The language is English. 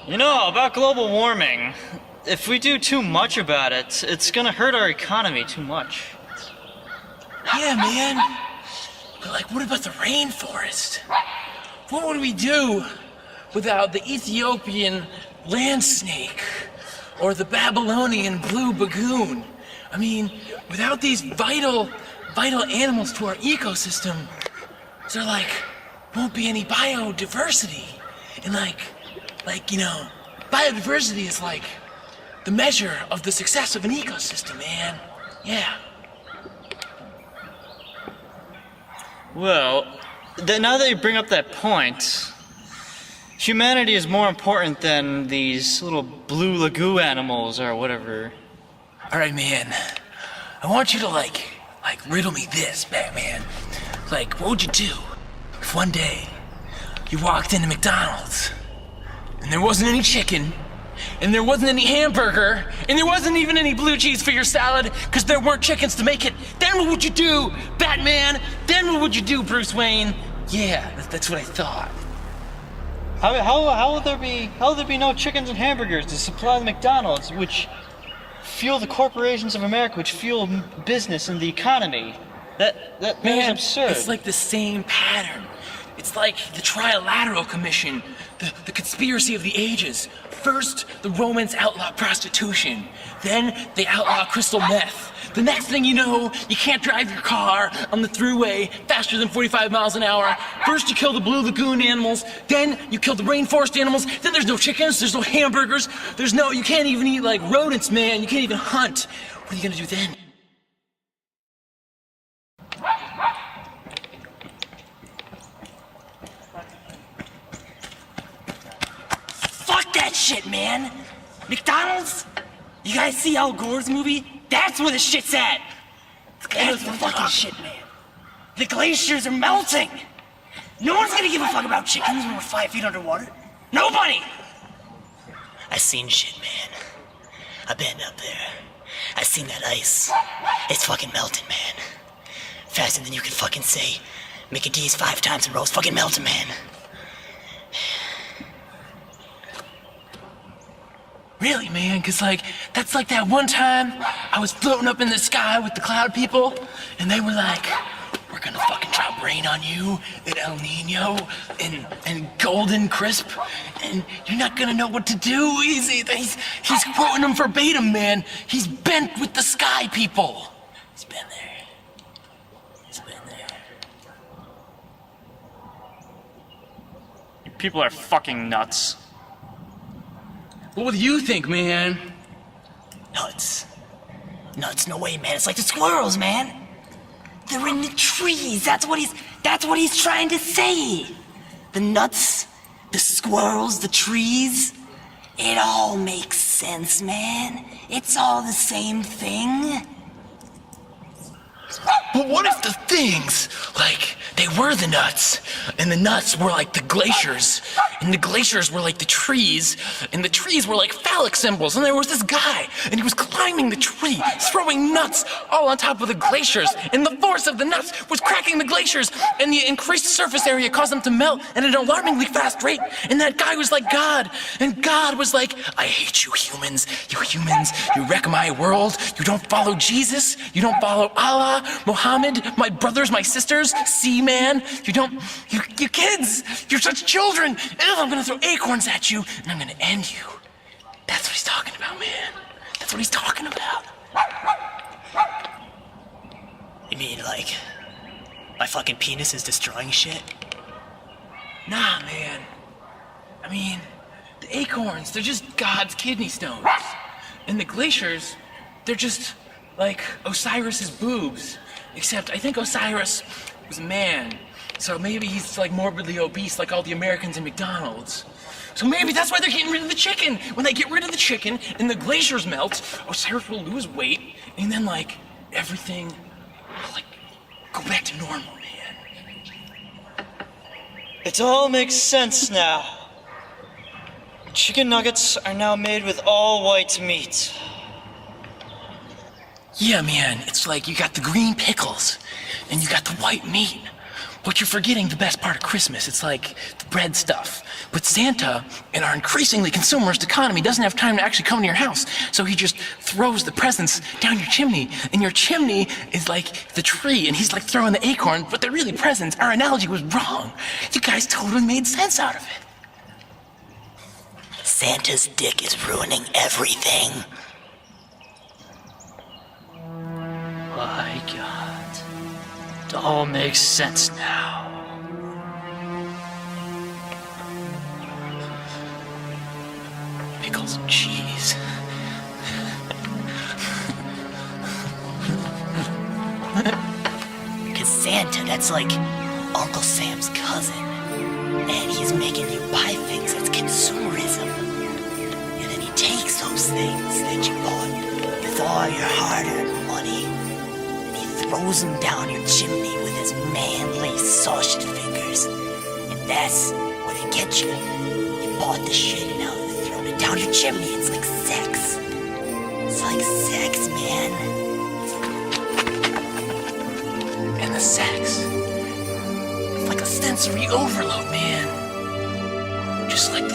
You know, about global warming, if we do too much about it, it's gonna hurt our economy too much. Yeah, man. But like, what about the rainforest? What would we do without the Ethiopian land snake or the Babylonian blue bagoon? I mean, without these vital animals to our ecosystem, there like won't be any biodiversity. And you know, biodiversity is like the measure of the success of an ecosystem, man. Yeah. Well, now that you bring up that point, humanity is more important than these little blue lagoon animals or whatever. All right, man. I want you to like riddle me this, Batman. Like, what would you do if one day you walked into McDonald's and there wasn't any chicken, and there wasn't any hamburger, and there wasn't even any blue cheese for your salad because there weren't chickens to make it? Then what would you do, Batman? Then what would you do, Bruce Wayne? Yeah, that's what I thought. How will there be no chickens and hamburgers to supply the McDonald's, which fuel the corporations of America, which fuel business and the economy? That is absurd. It's like the same pattern. It's like the Trilateral Commission, the conspiracy of the ages. First, the Romans outlawed prostitution. Then, they outlawed crystal meth. The next thing you know, you can't drive your car on the thruway faster than 45 miles an hour. First, you kill the Blue Lagoon animals. Then, you kill the rainforest animals. Then there's no chickens, there's no hamburgers. You can't even eat like rodents, man. You can't even hunt. What are you gonna do then? Fuck that shit, man! McDonald's? You guys see Al Gore's movie? That's where the shit's at! That's the fucking shit, man. The glaciers are melting! No one's gonna give a fuck about chickens when we're 5 feet underwater. Nobody! I seen shit, man. I've been up there. I seen that ice. It's fucking melting, man. Faster than you can fucking say. Mickey D's 5 times in a row is fucking melting, man. Really, man? Cause that's like that one time I was floating up in the sky with the cloud people, and they were like, we're gonna fucking drop rain on you, and El Nino, and Golden Crisp, and you're not gonna know what to do. He's quoting them verbatim, man. He's bent with the sky people. He's been there. He's been there. You people are fucking nuts. What do you think, man? Nuts. Nuts, no way, man. It's like the squirrels, man. They're in the trees. That's what he's trying to say. The nuts, the squirrels, the trees. It all makes sense, man. It's all the same thing. But what if the things, they were the nuts, and the nuts were like the glaciers, and the glaciers were like the trees, and the trees were like phallic symbols, and there was this guy, and he was climbing the tree, throwing nuts all on top of the glaciers, and the force of the nuts was cracking the glaciers, and the increased surface area caused them to melt at an alarmingly fast rate, and that guy was like God, and God was like, I hate you humans, you wreck my world, you don't follow Jesus, you don't follow Allah, Muhammad, my brothers, my sisters, see, man, you kids, you're such children. I'm gonna throw acorns at you, and I'm gonna end you. That's what he's talking about, man. That's what he's talking about. You mean, my fucking penis is destroying shit? Nah, man. I mean, the acorns, they're just God's kidney stones. And the glaciers, they're just like Osiris's boobs. Except I think Osiris was a man. So maybe he's morbidly obese like all the Americans in McDonald's. So maybe that's why they're getting rid of the chicken. When they get rid of the chicken and the glaciers melt, Osiris will lose weight, and then everything will go back to normal, man. It all makes sense now. Chicken nuggets are now made with all white meat. Yeah, man, it's like you got the green pickles and you got the white meat. But you're forgetting the best part of Christmas. It's like the bread stuff. But Santa, in our increasingly consumerist economy, doesn't have time to actually come to your house. So he just throws the presents down your chimney. And your chimney is like the tree, and he's like throwing the acorn, but they're really presents. Our analogy was wrong. You guys totally made sense out of it. Santa's dick is ruining everything. My God. It all makes sense now. Pickles and cheese. Cause Santa, that's like Uncle Sam's cousin. And he's making you buy things. That's consumerism. And then he takes those things that you bought with all your hard-earned money, and he throws them down your chimney with his manly, sausage fingers. And that's what he gets you. You bought the shit and now they're throwing it down your chimney. It's like sex. It's like sex, man. And the sex. It's like a sensory overload, man. Just like the